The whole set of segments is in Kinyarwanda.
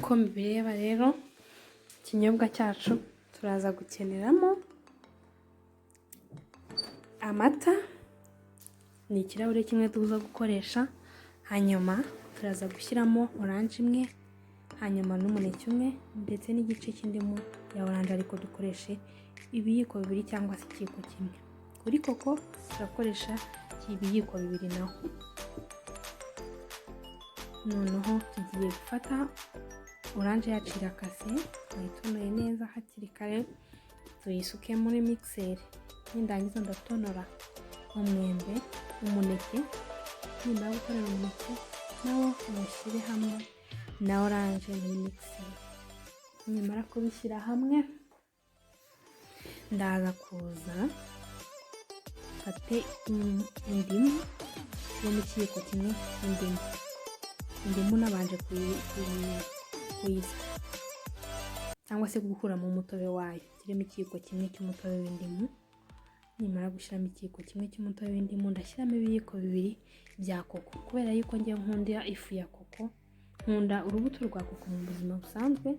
nk'uko mubireba rero ikinyobwa cyacu turaza gukeneramo amata, ni ikirahure kimwe tuza gukoresha, hanyuma turaza gushyiramo oranje imwe, hanyuma n'umuneke umwe ndetse n'igice cy'indimu ya oranje, ariko dukoreshe ibiyiko bibiri cyangwa se ikiyiko kimwe. Kuri koko turakoresha ibiyiko bibiri naho. Noneho tugiye gufata oranje yacu irakase, tuyitonoye neza hakiri kare, tuyisuke muri mixer. Nindangiza ndatonora umwembe, umuneke, nimara gutonora umuneke nawo mushyire hamwe na oranje muri mixer. Nimara kubishyira hamwe, ndaza kuza mfate indimu yo mu kiyiko kimwe cy'indimu. Indimu nabanje kuyisa cyangwa se gukuramo umutobe wayo, kirimo ikiyiko kimwe cy'umutobe w'indimu. Nimara gushyiramo ikiyiko kimwe cy'umutobe w'indimu, ndashyiramo ibiyiko bibiri bya koko, kubera yuko njye nkunda ifu ya koko, nkunda urubuto rwa koko mu buzima busanzwe.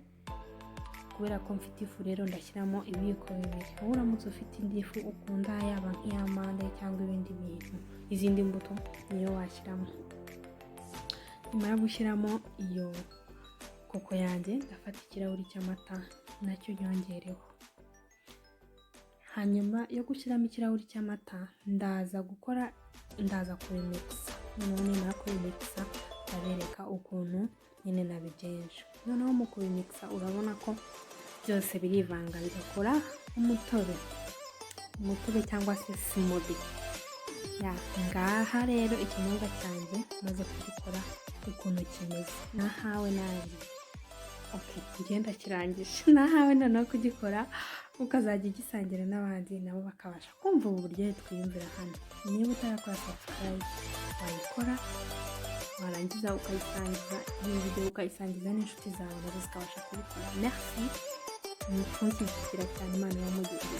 Kubera ko mfite ifu rero ndashyiramo ibiyiko bibiri. Wowe uramutse ufite indi fu ukunda, yaba nk'iy'amande cyangwa ibindi bintu, izindi mbuto, niyo washyiramo. Nimara gushyiramo iyo koko yanjye, ndafata ikirahuri cy'amata nacyo nyongereho. Hanyuma yo gushyiramo ikirahuri cy'amata, ndaza kubimikisa. Noneho nimara kubimikisa, ndabereka ukuntu nyine nabigenje. Noneho mu kubimikisa urabona ko byose birivanga bigakora umutobe cyangwa se smoothie. Ngaha rero ikinyobwa cyanjye maze kugikora ukuntu kimeze, nahawe nanjye ngenda kirangije, nahawe noneho kugikora ukazajya ugisangira n'abandi, nabo bakabasha kumva ubu buryohe twiyumvira hano. Niba utarakora subscribe wayikora, warangiza ukayisangiza iyi video, ukayisangiza n'inshuti zawe nazo zikabasha kubikora. Merci, mukunzi cyane, Imana yamugize.